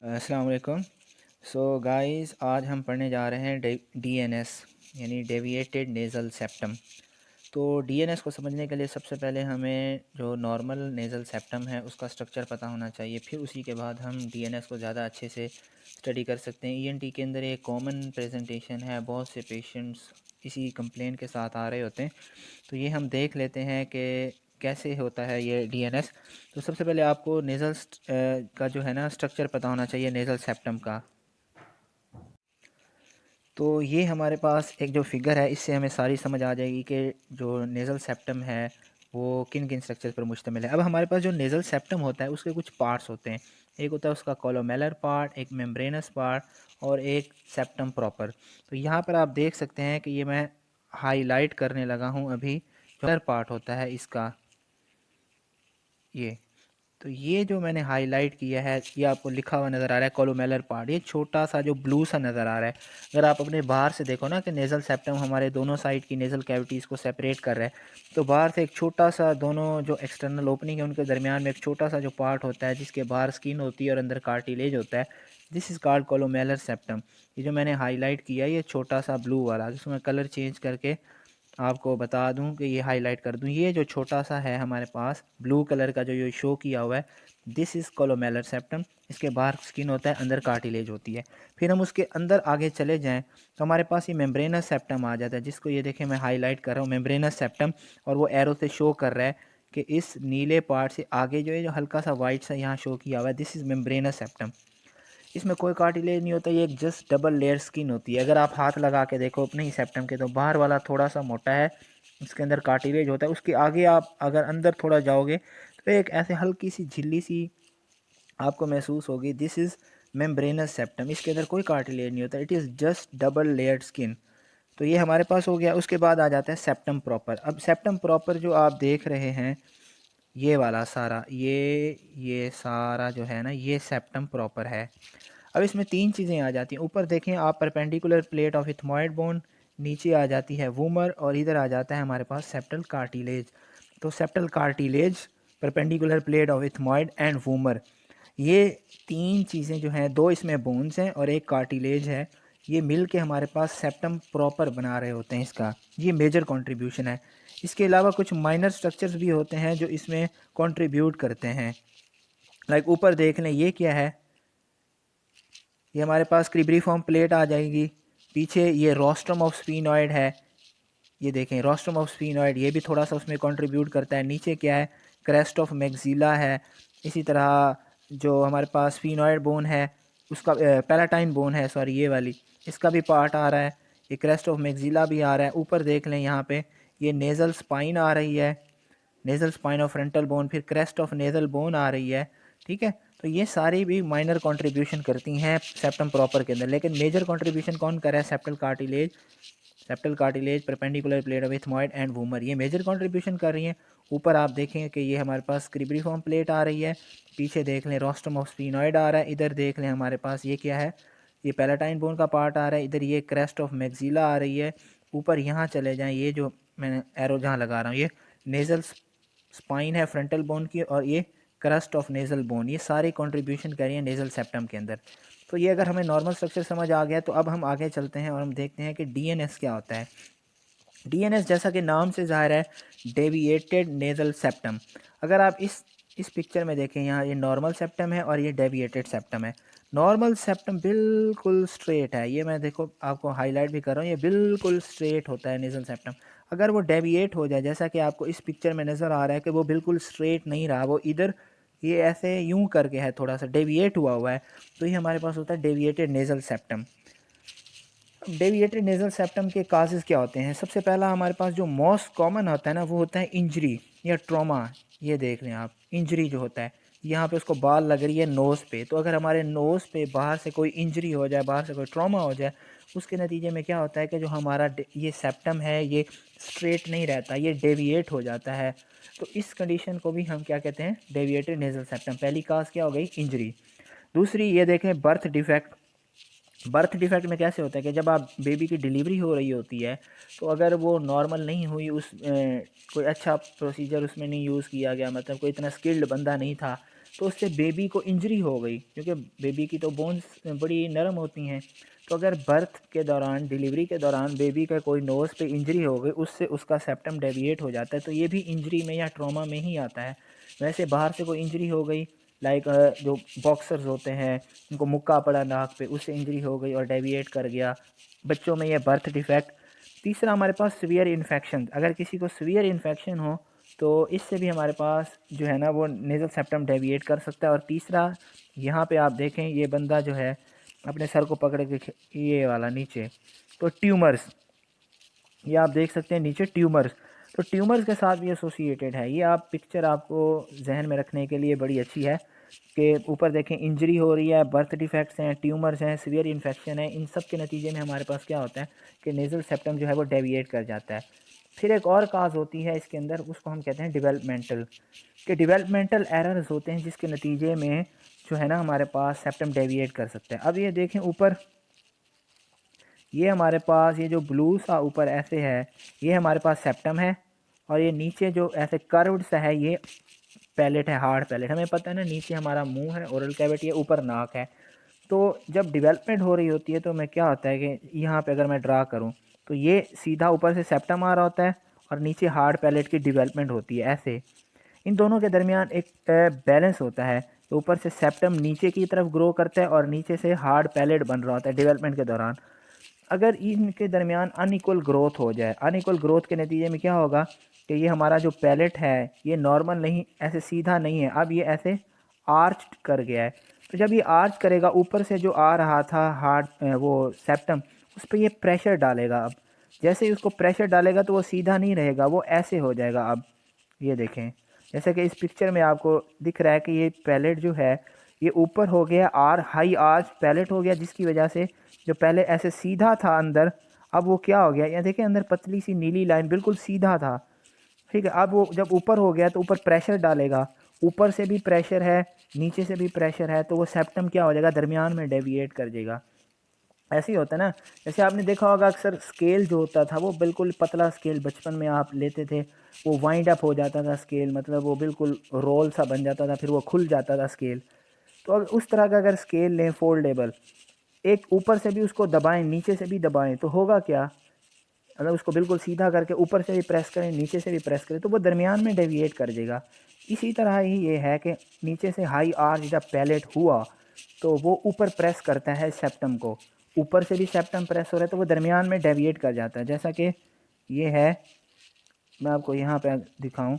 अस्सलाम वालेकुम। So guys, आज हम पढ़ने जा रहे हैं डीएनएस यानी डेविएटेड नेज़ल सेप्टम। तो डीएनएस को समझने के लिए सबसे पहले हमें जो नॉर्मल नेज़ल सेप्टम है उसका स्ट्रक्चर पता होना चाहिए। फिर उसी के बाद हम डीएनएस को ज़्यादा अच्छे से स्टडी कर सकते हैं। ईएनटी के अंदर एक कॉमन प्रेजेंटेशन है, बहुत से पेशेंट्स इसी कंप्लेन के साथ आ रहे होते हैं। तो ये हम देख लेते हैं कि कैसे होता है ये डीएनएस। तो सबसे पहले आपको नेज़ल का जो है ना स्ट्रक्चर पता होना चाहिए नेज़ल सेप्टम का। तो ये हमारे पास एक जो फिगर है इससे हमें सारी समझ आ जाएगी कि जो नेज़ल सेप्टम है वो किन किन स्ट्रक्चर पर मुश्तमिल है। अब हमारे पास जो नेज़ल सेप्टम होता है उसके कुछ पार्ट्स होते हैं। एक होता है उसका कोलोमेलर पार्ट, एक मेम्ब्रेनस पार्ट और एक सेप्टम प्रॉपर। तो यहाँ पर आप देख सकते हैं कि ये मैं हाईलाइट करने लगा हूँ अभी। जो पार्ट होता है इसका ये, तो ये जो मैंने हाईलाइट किया है ये आपको लिखा हुआ नज़र आ रहा है कोलोमेलर पार्ट। ये छोटा सा जो ब्लू सा नज़र आ रहा है, अगर आप अपने बाहर से देखो ना कि नेज़ल सेप्टम हमारे दोनों साइड की नेज़ल कैविटीज़ को सेपरेट कर रहा है, तो बाहर से एक छोटा सा दोनों जो एक्सटर्नल ओपनिंग है उनके दरमियान में एक छोटा सा जो पार्ट होता है जिसके बाहर स्किन होती है और अंदर कार्टिलेज होता है, दिस इज़ कॉल्ड कोलोमेलर सेप्टम। ये जो मैंने हाईलाइट किया है ये छोटा सा ब्लू वाला, जिसमें कलर चेंज करके आपको बता दूं कि ये हाईलाइट कर दूं, ये जो छोटा सा है हमारे पास ब्लू कलर का जो ये शो किया हुआ है, दिस इज़ कोलोमेलर सेप्टम। इसके बाहर स्किन होता है, अंदर कार्टिलेज होती है। फिर हम उसके अंदर आगे चले जाएं तो हमारे पास ये मेम्ब्रेनस सेप्टम आ जाता है, जिसको ये देखें मैं हाईलाइट कर रहा हूँ मेम्ब्रेनस सेप्टम, और वो एरो से शो कर रहा है कि इस नीले पार्ट से आगे जो है जो हल्का सा वाइट सा यहाँ शो किया हुआ है, दिस इज़ मेम्ब्रेनस सेप्टम। इसमें कोई कार्टिलेज नहीं होता, ये एक जस्ट डबल लेयर स्किन होती है। अगर आप हाथ लगा के देखो अपने ही सेप्टम के, तो बाहर वाला थोड़ा सा मोटा है, इसके अंदर कार्टिलेज होता है। उसके आगे आप अगर अंदर थोड़ा जाओगे तो एक ऐसे हल्की सी झिल्ली सी आपको महसूस होगी, दिस इज़ मेम्ब्रेनस सेप्टम। इसके अंदर कोई कार्टिलेज नहीं होता, it is just double layered skin. तो ये हमारे पास हो गया। उसके बाद आ जाता है सेप्टम प्रॉपर। अब सेप्टम प्रॉपर जो आप देख रहे हैं ये वाला सारा, ये सारा जो है ना ये सेप्टम प्रॉपर है। अब इसमें तीन चीज़ें आ जाती हैं। ऊपर देखें आप perpendicular plate of ethmoid bone, नीचे आ जाती है वूमर, और इधर आ जाता है हमारे पास सेप्टल कार्टिलेज। तो septal cartilage, perpendicular plate of ethmoid and vomer, ये तीन चीज़ें जो हैं, दो इसमें बोन्स हैं और एक कार्टिलेज है, ये मिल के हमारे पास सेप्टम प्रॉपर बना रहे होते हैं। इसका ये मेजर कंट्रीब्यूशन है। इसके अलावा कुछ माइनर स्ट्रक्चर्स भी होते हैं जो इसमें कंट्रीब्यूट करते हैं। लाइक ऊपर देख लें ये क्या है, ये हमारे पास क्रिब्रीफॉर्म प्लेट आ जाएगी। पीछे ये रोस्ट्रम ऑफ स्फीनॉइड है, ये देखें रोस्ट्रम ऑफ स्फीनॉइड, ये भी थोड़ा सा उसमें कंट्रीब्यूट करता है। नीचे क्या है, क्रेस्ट ऑफ मैक्सिला है। इसी तरह जो हमारे पास स्फीनॉइड बोन है उसका, पैलाटाइन बोन है सॉरी, ये वाली, इसका भी पार्ट आ रहा है। ये क्रेस्ट ऑफ मैक्सिला भी आ रहा है। ऊपर देख लें यहाँ पे ये नेज़ल स्पाइन आ रही है, nasal spine of frontal bone, फिर क्रेस्ट ऑफ नेज़ल बोन आ रही है। ठीक है, तो ये सारी भी माइनर कंट्रीब्यूशन करती हैं सेप्टम प्रॉपर के अंदर, लेकिन मेजर कंट्रीब्यूशन कौन कर रहा है, septal cartilage. Septal cartilage, perpendicular plate of ethmoid and vomer, ये मेजर कंट्रीब्यूशन कर रही हैं। ऊपर आप देखें कि ये हमारे पास क्रिब्रीफॉर्म प्लेट आ रही है। पीछे देख लें रोस्ट्रम ऑफ स्फीनॉइड आ रहा है। इधर देख लें हमारे पास ये क्या है, ये पैलाटाइन बोन का पार्ट आ रहा है। इधर ये क्रेस्ट ऑफ मैक्सिला आ रही है। ऊपर यहाँ चले जाएँ, ये जो मैंने एरो जहाँ लगा रहा हूँ ये नेज़ल स्पाइन है फ्रंटल बोन की, और ये क्रस्ट ऑफ नेज़ल बोन, ये सारी कंट्रीब्यूशन कर रही है नेज़ल सेप्टम के अंदर। तो ये अगर हमें नॉर्मल स्ट्रक्चर समझ आ गया तो अब हम आगे चलते हैं और हम देखते हैं कि डीएनएस क्या होता है। डीएनएस जैसा कि नाम से ज़ाहिर है, डेविएटेड नेज़ल सेप्टम। अगर आप इस पिक्चर में देखें, यहाँ ये नॉर्मल सेप्टम है और ये डेविएटेड सेप्टम है। नॉर्मल सेप्टम बिल्कुल स्ट्रेट है, ये मैं देखो आपको हाईलाइट भी कर रहा हूँ, ये बिल्कुल स्ट्रेट होता है नेज़ल सेप्टम। अगर वो डेविएट हो जाए, जैसा कि आपको इस पिक्चर में नज़र आ रहा है कि वो बिल्कुल स्ट्रेट नहीं रहा, वो इधर ये ऐसे यूं करके है, थोड़ा सा डेविएट हुआ हुआ है, तो ये हमारे पास होता है deviated nasal septum. Deviated nasal septum के काजेज़ क्या होते हैं। सबसे पहला हमारे पास जो मोस्ट कॉमन होता है ना, वो होता है इंजरी या ट्रॉमा। ये देख लें आप, इंजरी जो होता है, यहाँ पे उसको बाल लग रही है नोज़ पे, तो अगर हमारे नोज़ पे बाहर से कोई इंजरी हो जाए, बाहर से कोई ट्रॉमा हो जाए, उसके नतीजे में क्या होता है कि जो हमारा ये सेप्टम है ये स्ट्रेट नहीं रहता, ये डेविएट हो जाता है। तो इस कंडीशन को भी हम क्या कहते हैं, डेविएटेड नेज़ल सेप्टम। पहली काज क्या हो गई, इंजरी। दूसरी ये देखें, बर्थ डिफेक्ट। बर्थ डिफेक्ट में कैसे होता है कि जब आप बेबी की डिलीवरी हो रही होती है, तो अगर वो नॉर्मल नहीं हुई, कोई अच्छा प्रोसीजर उसमें नहीं यूज़ किया गया, मतलब कोई इतना स्किल्ड बंदा नहीं था, तो उससे बेबी को इंजरी हो गई, क्योंकि बेबी की तो बोन्स बड़ी नरम होती हैं। तो अगर बर्थ के दौरान, डिलीवरी के दौरान बेबी का कोई नोज़ पे इंजरी हो गई, उससे उसका सेप्टम डेविएट हो जाता है, तो ये भी इंजरी में या ट्रॉमा में ही आता है। वैसे बाहर से कोई इंजरी हो गई, लाइक जो बॉक्सर्स होते हैं उनको मुक्का पड़ा नाक पे, उससे इंजरी हो गई और डेविएट कर गया। बच्चों में यह बर्थ डिफेक्ट। तीसरा हमारे पास सीवियर इन्फेक्शन, अगर किसी को सीवियर इन्फेक्शन हो तो इससे भी हमारे पास जो है ना वो नेज़ल सेप्टम डेविएट कर सकता है। और तीसरा, यहाँ पे आप देखें ये बंदा जो है अपने सर को पकड़ के ये वाला नीचे, तो ट्यूमर्स, ये आप देख सकते हैं नीचे ट्यूमर्स, तो ट्यूमर्स के साथ भी एसोसिएटेड है। ये आप पिक्चर आपको जहन में रखने के लिए बड़ी अच्छी है कि ऊपर देखें इंजरी हो रही है, बर्थ डिफेक्ट्स हैं, ट्यूमर्स हैं, सीवियर इन्फेक्शन है, इन सब के नतीजे में हमारे पास क्या होता है कि नेज़ल सेप्टम जो है वो डेविएट कर जाता है। फिर एक और काज होती है इसके अंदर, उसको हम कहते हैं डेवलपमेंटल, कि डेवलपमेंटल एरर्स होते हैं जिसके नतीजे में जो है ना हमारे पास सेप्टम डेविएट कर सकता है। अब ये देखें ऊपर, ये हमारे पास ये जो ब्लू सा ऊपर ऐसे है, ये हमारे पास सेप्टम है, और ये नीचे जो ऐसे कर्व्ड सा है ये पैलेट है, हार्ड पैलेट। हमें पता है ना, नीचे हमारा मुंह है, ओरल कैविटी है, ऊपर नाक है। तो जब डेवलपमेंट हो रही होती है तो मैं क्या होता है कि यहाँ पे अगर मैं ड्रा करूँ तो ये सीधा ऊपर से सेप्टम आ रहा होता है और नीचे हार्ड पैलेट की डेवलपमेंट होती है ऐसे। इन दोनों के दरमियान एक बैलेंस होता है, तो ऊपर से सेप्टम नीचे की तरफ ग्रो करता है और नीचे से हार्ड पैलेट बन रहा होता है डेवलपमेंट के दौरान। अगर इनके दरमियान अनइक्वल ग्रोथ हो जाए, अनइक्वल ग्रोथ के नतीजे में क्या होगा कि ये हमारा जो पैलेट है ये नॉर्मल नहीं, ऐसे सीधा नहीं है, अब ये ऐसे आर्च कर गया है। तो जब ये आर्च करेगा, ऊपर से जो आ रहा था हार्ड वो सेप्टम, उस पर ये प्रेशर डालेगा। अब जैसे ही उसको प्रेशर डालेगा तो वो सीधा नहीं रहेगा, वो ऐसे हो जाएगा। अब ये देखें, जैसे कि इस पिक्चर में आपको दिख रहा है कि ये पैलेट जो है ये ऊपर हो गया, हाई आर्च पैलेट हो गया, जिसकी वजह से जो पहले ऐसे सीधा था अंदर, अब वो क्या हो गया, ये देखें अंदर पतली सी नीली लाइन, बिल्कुल सीधा था। ठीक है, अब वो जब ऊपर हो गया तो ऊपर प्रेशर डालेगा, ऊपर से भी प्रेशर है, नीचे से भी प्रेशर है, तो वो सेप्टम क्या हो जाएगा, दरमियान में डेविएट कर जाएगा। ऐसे ही होता है ना, जैसे आपने देखा होगा अक्सर स्केल जो होता था वो बिल्कुल पतला स्केल बचपन में आप लेते थे, वो वाइंड अप हो जाता था स्केल, मतलब वो बिल्कुल रोल सा बन जाता था, फिर वो खुल जाता था स्केल। तो अगर उस तरह का अगर स्केल लें फोल्डेबल, एक ऊपर से भी उसको दबाएं, नीचे से भी दबाएं, तो होगा क्या, अगर उसको बिल्कुल सीधा करके ऊपर से भी प्रेस करें, नीचे से भी प्रेस करें, तो वो दरमियान में डेविएट कर देगा। इसी तरह ही ये है कि नीचे से हाई आर्च जब पैलेट हुआ तो वो ऊपर प्रेस करता है सेप्टम को, ऊपर से भी सेप्टम प्रेस हो रहा है तो वो दरमियान में डेविएट कर जाता है। जैसा कि ये है, मैं आपको यहाँ पे दिखाऊं,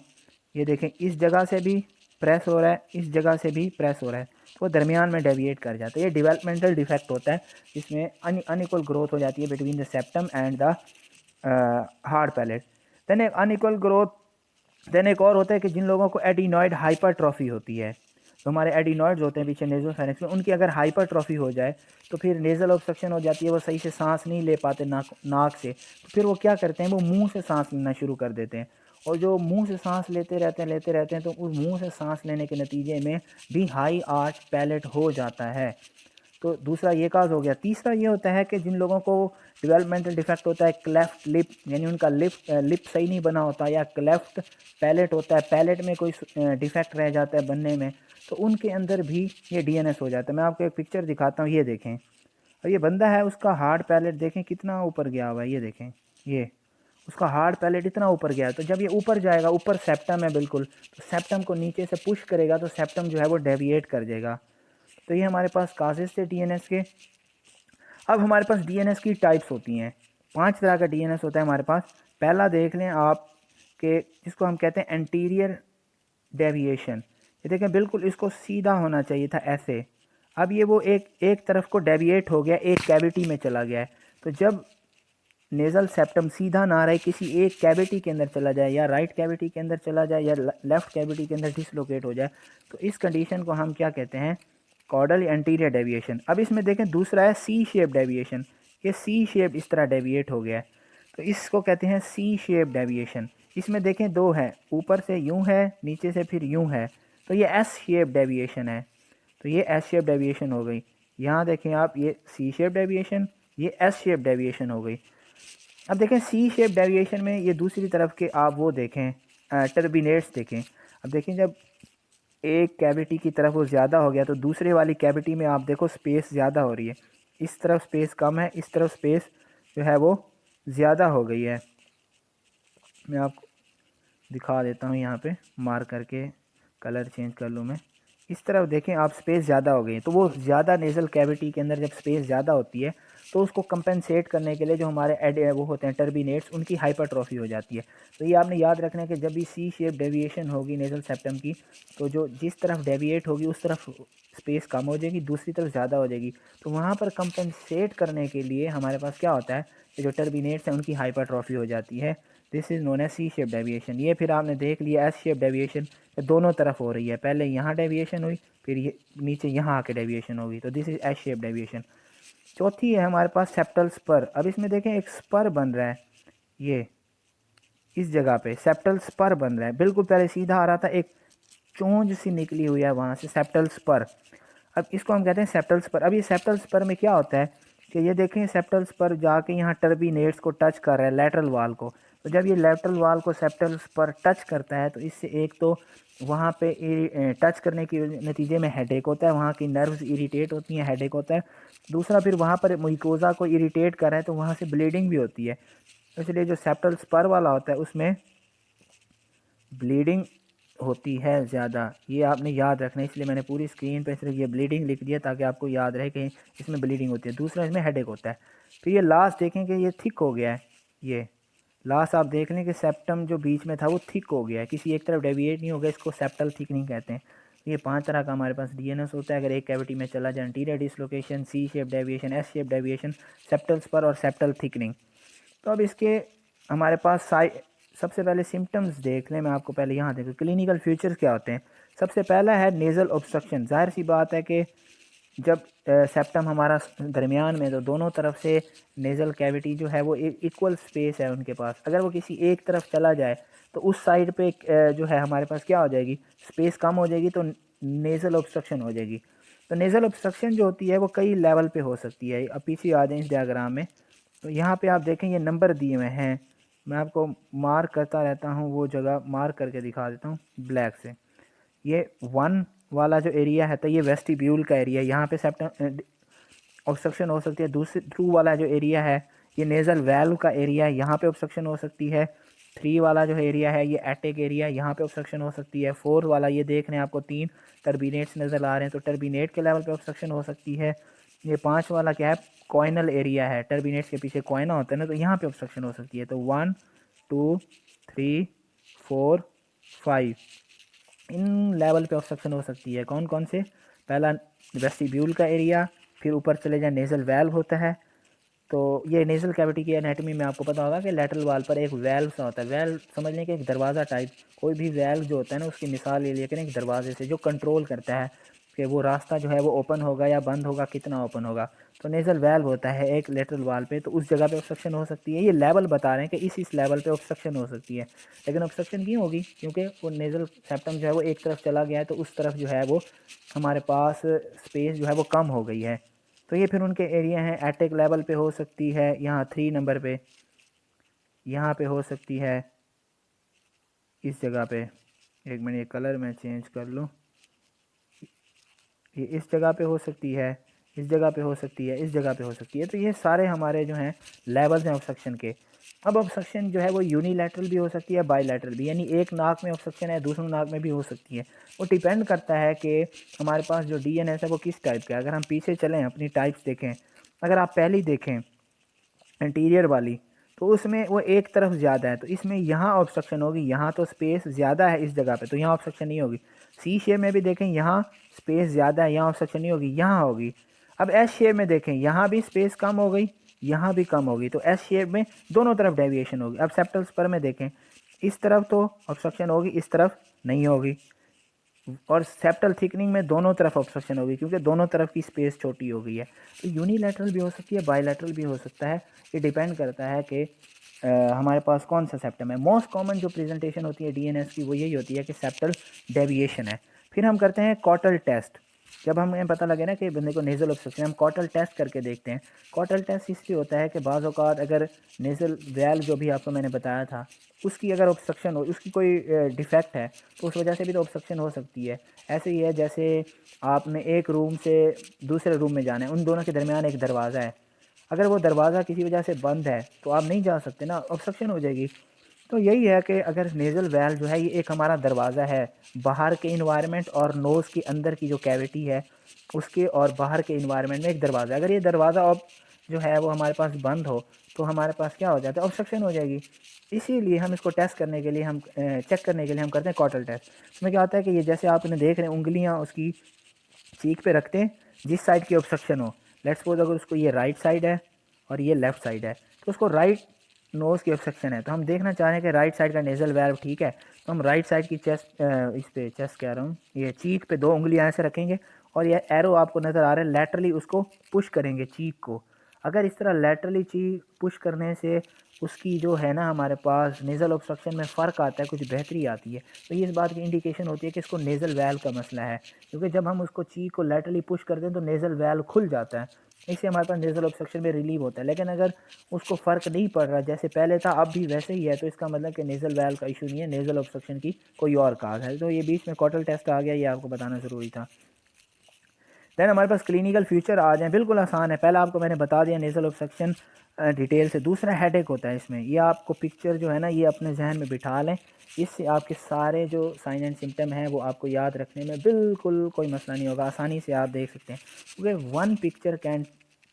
ये देखें इस जगह से भी प्रेस हो रहा है, इस जगह से भी प्रेस हो रहा है, तो वो दरमियान में डेविएट कर जाता है। ये डेवलपमेंटल डिफेक्ट होता है, जिसमें अनइक्वल ग्रोथ हो जाती है between the septum and the hard palate. Then एक अनइक्वल ग्रोथ, देन एक और होता है कि जिन लोगों को एडिनॉइड हाइपरट्रॉफी होती है, तो हमारे एडिनॉइड्स होते हैं पीछे नेजल फेरेंक्स में, उनकी अगर हाइपरट्रॉफी हो जाए तो फिर नेज़ल ऑब्स्ट्रक्शन हो जाती है, वो सही से सांस नहीं ले पाते नाक से, तो फिर वो क्या करते हैं, वो मुंह से सांस लेना शुरू कर देते हैं। और जो मुंह से सांस लेते रहते हैं तो उस मुंह से सांस लेने के नतीजे में भी हाई आर्च पैलेट हो जाता है। तो दूसरा ये काज हो गया। तीसरा ये होता है कि जिन लोगों को डेवलपमेंटल डिफेक्ट होता है क्लेफ्ट लिप, यानी उनका लिप सही नहीं बना होता, या क्लेफ्ट पैलेट होता है, पैलेट में कोई डिफेक्ट रह जाता है बनने में, तो उनके अंदर भी ये डीएनएस हो जाता है। मैं आपको एक पिक्चर दिखाता हूँ, ये देखें, और ये बंदा है, उसका हार्ड पैलेट देखें कितना ऊपर गया हुआ है, ये देखें, ये उसका हार्ड पैलेट इतना ऊपर गया है। तो जब ये ऊपर जाएगा, ऊपर सेप्टम है बिल्कुल, तो सेप्टम को नीचे से पुश करेगा तो सेप्टम जो है वो डेविएट कर जाएगा। तो ये हमारे पास काजेज थे डीएनएस के। अब हमारे पास डीएनएस की टाइप्स होती हैं, 5 तरह का डीएनएस होता है हमारे पास। पहला देख लें आप कि जिसको हम कहते हैं एंटीरियर डेविएशन। ये देखें बिल्कुल इसको सीधा होना चाहिए था ऐसे, अब ये वो एक तरफ को डेविएट हो गया, एक कैविटी में चला गया है। तो जब नेज़ल सेप्टम सीधा ना रहे, किसी एक कैविटी के अंदर चला जाए, या राइट कैविटी के अंदर चला जाए, या लेफ़्ट कैविटी के अंदर डिसलोकेट हो जाए, तो इस कंडीशन को हम क्या कहते हैं, कॉर्डल एंटीरियर डेविएशन। अब इसमें देखें दूसरा है सी शेप डेविएशन, ये सी शेप इस तरह डेविएट हो गया है, तो इसको कहते हैं सी शेप डेविएशन। इसमें देखें दो है, ऊपर से यूं है, नीचे से फिर यूं है, तो ये एस शेप डेविएशन है। तो ये एस शेप डेविएशन हो गई। यहाँ देखें आप, ये सी शेप डेविएशन, ये एस शेप डेविएशन हो गई। अब देखें सी शेप डेविएशन में ये दूसरी तरफ के आप वो देखें टर्बिनेट्स देखें। अब देखें जब एक कैविटी की तरफ वो ज़्यादा हो गया, तो दूसरे वाली कैविटी में आप देखो स्पेस ज़्यादा हो रही है, इस तरफ स्पेस कम है, इस तरफ स्पेस जो है वो ज़्यादा हो गई है। मैं आपको दिखा देता हूँ, यहाँ पे मार्क करके कलर चेंज कर लूँ मैं। इस तरफ देखें आप, स्पेस ज़्यादा हो गई है, तो वो ज़्यादा नेज़ल कैविटी के अंदर जब स्पेस ज़्यादा होती है तो उसको कंपेंसेट करने के लिए जो हमारे वो होते हैं टर्बिनेट्स, उनकी हाइपरट्रॉफी हो जाती है। तो ये आपने याद रखना है कि जब भी सी शेप डेविएशन होगी नेज़ल सेप्टम की, तो जो जिस तरफ डेविएट होगी उस तरफ स्पेस कम हो जाएगी, दूसरी तरफ ज़्यादा हो जाएगी। तो वहाँ पर कंपेंसेट करने के लिए हमारे पास क्या होता है कि जो टर्बिनेट्स हैं उनकी हाइपरट्रॉफी हो जाती है। This is known as C shape deviation. ये फिर आपने देख लिया एस शेप डेविएशन, दोनों तरफ हो रही है, पहले यहाँ डेविएशन हुई, फिर ये नीचे यहाँ आके डेविएशन होगी, तो this is S shape deviation. चौथी है हमारे पास सेप्टल स्पर। अब इसमें देखें एक स्पर बन रहा है, ये इस जगह पे सेप्टल स्पर बन रहा है, बिल्कुल पहले सीधा आ रहा था, एक चोंच सी निकली हुई है वहाँ से, सेप्टल स्पर। अब इसको हम कहते हैं सेप्टल स्पर। अब ये सेप्टल स्पर में क्या होता है कि ये देखें सेप्टल स्पर जाके यहाँ टर्बिनेट्स को टच कर रहा है, लैटरल वाल को। तो जब ये लैटरल वाल को सेप्टल स्पर टच करता है तो इससे एक तो वहाँ पे टच करने के नतीजे में हेडेक होता है, वहाँ की नर्व्स इरिटेट होती हैं, हेडेक होता है। दूसरा फिर वहाँ पर म्यूकोसा को इरिटेट कर रहा है तो वहाँ से ब्लीडिंग भी होती है। इसलिए जो सेप्टल स्पर वाला होता है उसमें ब्लीडिंग होती है ज़्यादा, ये आपने याद रखना है। इसलिए मैंने पूरी स्क्रीन पे सिर्फ ये ब्लीडिंग लिख दिया ताकि आपको याद रहे कि इसमें ब्लीडिंग होती है। दूसरा इसमें हेडेक होता है। फिर ये लास्ट देखें कि ये थिक हो गया है, ये लास्ट आप देख लें कि सेप्टम जो बीच में था वो थिक हो गया है, किसी एक तरफ डेविएट नहीं हो गया, इसको सेप्टल थिकनिंग कहते हैं। ये 5 तरह का हमारे पास डीएनएस होता है। अगर एक कैविटी में चला जाए anterior dislocation, C shape deviation, S shape deviation, septal spur और सेप्टल थिकनिंग। तो अब इसके हमारे पास सबसे पहले सिम्टम्स देख लें। मैं आपको पहले यहाँ देखो क्लिनिकल फीचर्स क्या होते हैं। सबसे पहला है नेज़ल ऑब्स्ट्रक्शन। जाहिर सी बात है कि जब सेप्टम हमारा दरमियान में, तो दोनों तरफ से नेज़ल कैविटी जो है वो इक्वल स्पेस है उनके पास। अगर वो किसी एक तरफ चला जाए तो उस साइड पे जो है हमारे पास क्या हो जाएगी, स्पेस कम हो जाएगी, तो नेज़ल ऑब्स्ट्रक्शन हो जाएगी। तो नेज़ल ऑब्स्ट्रक्शन जो होती है वो कई लेवल पे हो सकती है। अब पीछे आ जाए इस डायग्राम में, तो यहाँ पे आप देखें ये नंबर दिए हुए हैं, मैं आपको मार्क करता रहता हूँ, वो जगह मार्क करके दिखा देता हूँ ब्लैक से। ये 1 वाला जो एरिया है तो ये वेस्टिब्यूल का एरिया है, यहाँ पे सेप्टम ऑब्स्ट्रक्शन हो सकती है। दूसरी 2 वाला जो एरिया है ये नेज़ल वैल्व का एरिया है, यहाँ पे ऑब्स्ट्रक्शन हो सकती है। 3 वाला जो एरिया है ये एटेक एरिया, यहाँ पे ऑब्स्ट्रक्शन हो सकती है। 4 वाला ये देख रहे हैं आपको 3 टर्बिनेट्स नज़र आ रहे हैं, तो टर्बिनेट के लेवल पे ऑब्स्ट्रक्शन हो सकती है। ये 5 वाला क्या है, कॉइनल एरिया है, टर्बिनेट्स के पीछे कॉइना होता है ना, तो यहाँ पे ऑब्स्ट्रक्शन हो सकती है। तो 1 2 3 4 5 इन लेवल पे ऑब्स्ट्रक्शन हो सकती है। कौन कौन से, पहला वेस्टिब्यूल का एरिया, फिर ऊपर चले जाए नेज़ल वैल्व होता है। तो ये नेज़ल कैविटी की एनाटॉमी में आपको पता होगा कि लैटरल वाल पर एक वेल्व सा होता है। वेल्व समझ लें कि एक दरवाज़ा टाइप, कोई भी वेल्व जो होता है ना उसकी मिसाल ले लिया करें एक दरवाजे से, जो कंट्रोल करता है कि वो रास्ता जो है वो ओपन होगा या बंद होगा, कितना ओपन होगा। तो नेज़ल वेल्व होता है एक लेटरल वाल पे, तो उस जगह पे ऑब्स्ट्रक्शन हो सकती है। ये लेवल बता रहे हैं कि इस लेवल पे ऑब्स्ट्रक्शन हो सकती है। लेकिन ऑब्स्ट्रक्शन क्यों होगी, क्योंकि वो नेज़ल सेप्टम जो है वो एक तरफ चला गया है, तो उस तरफ जो है वो हमारे पास स्पेस जो है वो कम हो गई है। तो ये फिर उनके एरिया हैं। एटेक लेवल पे हो सकती है, यहाँ 3 नंबर पे, यहाँ पे हो सकती है, इस जगह पे। एक मिनट, ये कलर मैं चेंज कर लूँ। ये इस जगह पे हो सकती है, इस जगह पे हो सकती है, इस जगह पे हो सकती है। तो ये सारे हमारे जो हैं लेवल्स हैं ऑब्स्ट्रक्शन के। अब ऑब्स्ट्रक्शन जो है वो यूनिलैटरल भी हो सकती है, बाईलैटरल भी, यानी एक नाक में ऑब्स्ट्रक्शन है, दूसरे नाक में भी हो सकती है। वो डिपेंड करता है कि हमारे पास जो डीएनएस है वो किस टाइप का है। अगर हम पीछे चलें अपनी टाइप्स देखें, अगर आप पहली देखें इंटीरियर वाली, तो उसमें वो एक तरफ ज़्यादा है, तो इसमें यहाँ ऑब्स्ट्रक्शन होगी। यहाँ तो स्पेस ज़्यादा है इस जगह पे, तो यहाँ ऑब्स्ट्रक्शन नहीं होगी। सी शेप में भी देखें, यहाँ स्पेस ज़्यादा है, यहाँ ऑब्स्ट्रक्शन नहीं होगी, यहाँ होगी। अब एस शेप में देखें, यहाँ भी स्पेस कम हो गई, यहाँ भी कम होगी, तो एस शेप में दोनों तरफ डेविएशन होगी। अब सेप्टल स्पर में देखें, इस तरफ तो ऑब्स्ट्रक्शन होगी, इस तरफ नहीं होगी। और सेप्टल थिकनिंग में दोनों तरफ ऑब्स्ट्रक्शन होगी, क्योंकि दोनों तरफ की स्पेस छोटी हो गई है। तो यूनिलैटरल भी हो सकती है, बाईलैटरल भी हो सकता है। ये डिपेंड करता है कि हमारे पास कौन सा सेप्टम है। मोस्ट कॉमन जो प्रेजेंटेशन होती है डीएनएस की वो यही होती है कि सेप्टल डेविएशन है। फिर हम करते हैं कॉटल टेस्ट, जब हमें पता लगे ना कि बंदे को नेज़ल ऑब्स्ट्रक्शन, हम कॉटल टेस्ट करके देखते हैं। कॉटल टेस्ट इसलिए होता है कि बाज़ औक़ात अगर नेज़ल वैल्व जो भी आपको मैंने बताया था, उसकी अगर ऑब्स्ट्रक्शन हो, उसकी कोई डिफ़ेक्ट है, तो उस वजह से भी तो ऑब्स्ट्रक्शन हो सकती है। ऐसे ही है जैसे आपने एक रूम से दूसरे रूम में जाना है, उन दोनों के दरमियान एक दरवाज़ा है, अगर वो दरवाज़ा किसी वजह से बंद है तो आप नहीं जा सकते ना, ऑब्स्ट्रक्शन हो जाएगी। तो यही है कि अगर नेज़ल वैल्व जो है ये एक हमारा दरवाज़ा है, बाहर के इन्वायरमेंट और नोज़ के अंदर की जो कैविटी है उसके और बाहर के इन्वायरमेंट में एक दरवाज़ा है। अगर ये दरवाज़ा अब जो है वो हमारे पास बंद हो तो हमारे पास क्या हो जाता है, ऑब्स्ट्रक्शन हो जाएगी। इसीलिए हम इसको टेस्ट करने के लिए हम चेक करने के लिए हम करते हैं कॉटल टेस्ट। उसमें क्या होता है कि ये जैसे आपने देख रहे हैं उंगलियां उसकी चीक पे रखते हैं जिस साइड की ऑब्स्ट्रक्शन हो। लेट्स सपोज अगर उसको ये राइट साइड है और ये लेफ़्ट साइड है तो उसको राइट नोज़ की ऑब्स्ट्रक्शन है, तो हम देखना चाह रहे हैं कि राइट साइड का नेज़ल वैल्व ठीक है, तो हम राइट साइड की चेस्ट इस पे चेस्ट कह रहा हूँ, ये चीक पे दो उंगलियां ऐसे रखेंगे और ये एरो आपको नज़र आ रहा है, लैटरली उसको पुश करेंगे चीक को। अगर इस तरह लैटरली चीक पुश करने से उसकी जो है ना हमारे पास नेज़ल ऑब्स्ट्रक्शन में फ़र्क आता है, कुछ बेहतरी आती है, तो ये इस बात की इंडिकेशन होती है कि इसको नेज़ल वैल्व का मसला है। क्योंकि जब हम उसको चीक को लैटरली पुश करते हैं तो नेज़ल वैल्व खुल जाता है, इससे हमारे पास नेज़ल ऑब्स्ट्रक्शन में रिलीव होता है। लेकिन अगर उसको फ़र्क नहीं पड़ रहा, जैसे पहले था अब भी वैसे ही है, तो इसका मतलब कि नेज़ल वैल्व का इशू नहीं है, नेज़ल ऑब्स्ट्रक्शन की कोई और काज है। तो ये बीच में कॉटल टेस्ट आ गया, ये आपको बताना ज़रूरी था। दैन हमारे पास क्लिनिकल फ्यूचर आ जाए, बिल्कुल आसान है। पहला आपको मैंने बता दिया नेज़ल ऑब्स्ट्रक्शन डिटेल से। दूसरा हेडेक होता है इसमें, ये आपको पिक्चर जो है ना ये अपने जहन में बिठा लें, इससे आपके सारे जो साइन एंड सिम्टम हैं वो आपको याद रखने में बिल्कुल कोई मसला नहीं होगा, आसानी से आप देख सकते हैं। क्योंकि one picture can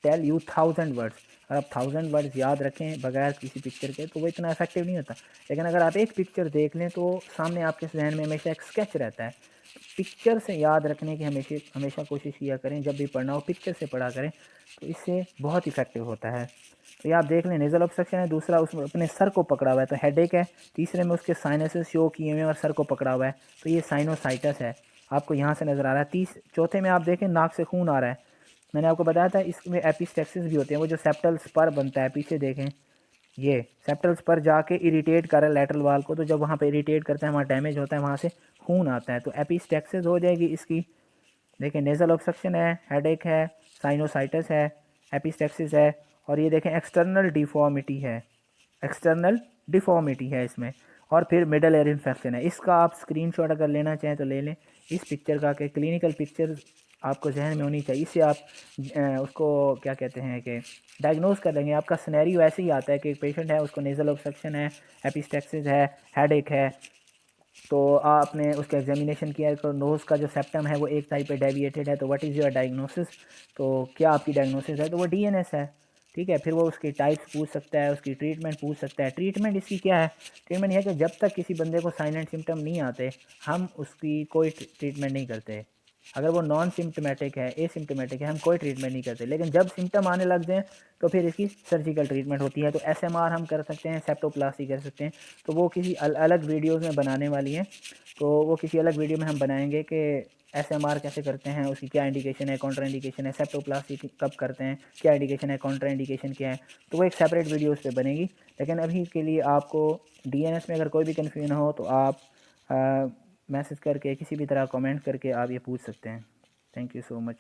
tell you 1000 words. अगर आप 1000 वर्ड्स याद रखें बगैर किसी पिक्चर के तो वो इतना इफेक्टिव नहीं होता। लेकिन अगर आप एक पिक्चर देख लें तो सामने आपके जहन में हमेशा एक स्केच रहता है। पिक्चर से याद रखने की हमेशा हमेशा कोशिश किया करें, जब भी पढ़ना हो पिक्चर से पढ़ा करें, तो इससे बहुत इफेक्टिव होता है। तो ये आप देख लें नेज़ल ऑब्स्ट्रक्शन है, दूसरा उसमें अपने सर को पकड़ा हुआ है तो हेडेक है, तीसरे में उसके साइनसेस शो किए हुए हैं और सर को पकड़ा हुआ है तो ये साइनोसाइटस है, आपको यहाँ से नज़र आ रहा है। चौथे में आप देखें नाक से खून आ रहा है, मैंने आपको बताया था इसमें एपिस्टेक्सिस भी होते हैं, वो जो सेप्टल स्पर बनता है, पीछे देखें ये सेप्टल स्पर जाके इरिटेट कर रहा है लैटरल वाल को, तो जब वहाँ पे इरिटेट करता है वहाँ डैमेज होता है, वहाँ से खून आता है, तो एपिस्टेक्सिस हो जाएगी इसकी। देखें नेज़ल ऑब्स्ट्रक्शन है, हेडेक है, साइनोसाइटिस है, एपिस्टेक्सिस है, और ये देखें एक्सटर्नल डिफॉर्मिटी है, एक्सटर्नल डिफॉर्मिटी है इसमें, और फिर मिडल एयर इन्फेक्शन है। इसका आप स्क्रीनशॉट अगर लेना चाहें तो ले लें इस पिक्चर का, कि क्लिनिकल पिक्चर आपको जहन में होनी चाहिए, इससे आप उसको क्या कहते हैं कि डायग्नोज कर लेंगे। आपका सिनेरियो ऐसे ही आता है कि एक पेशेंट है, उसको नेज़ल ऑब्स्ट्रक्शन है, एपिस्टेक्सिस है, हेडेक है, तो आपने उसका एग्जामिनेशन किया है, तो नोज़ का जो सेप्टम है वो एक साइड पे डेविएटेड है, तो व्हाट इज़ योर डायग्नोसिस, तो क्या आपकी डायग्नोसिस है, तो वो डीएनएस है। ठीक है, फिर वो उसकी टाइप्स पूछ सकता है, उसकी ट्रीटमेंट पूछ सकता है। ट्रीटमेंट इसकी क्या है, ट्रीटमेंट यह है कि जब तक किसी बंदे को साइन एंड सिम्टम नहीं आते हम उसकी कोई ट्रीटमेंट नहीं करते। अगर वो नॉन सिम्टमेटिक है, एसिम्टमेटिक है, हम कोई ट्रीटमेंट नहीं करते। लेकिन जब सिम्टम आने लग जाएँ तो फिर इसकी सर्जिकल ट्रीटमेंट होती है। तो एसएमआर हम कर सकते हैं, सेप्टोप्लास्टी कर सकते हैं, तो वो किसी अलग वीडियोज़ में बनाने वाली हैं, तो वो किसी अलग वीडियो में हम बनाएंगे कि एसएमआर कैसे करते हैं, उसकी क्या इंडिकेशन है, कॉन्ट्रा इंडिकेशन है, सेप्टोप्लास्टी कब करते हैं, क्या इंडिकेशन है, कॉन्ट्रा इंडिकेशन क्या है, तो वो एक सेपरेट वीडियो उस पर बनेगी। लेकिन अभी के लिए आपको डीएनएस में अगर कोई भी कन्फ्यूजन हो तो आप मैसेज करके किसी भी तरह कमेंट करके आप ये पूछ सकते हैं। Thank you so much.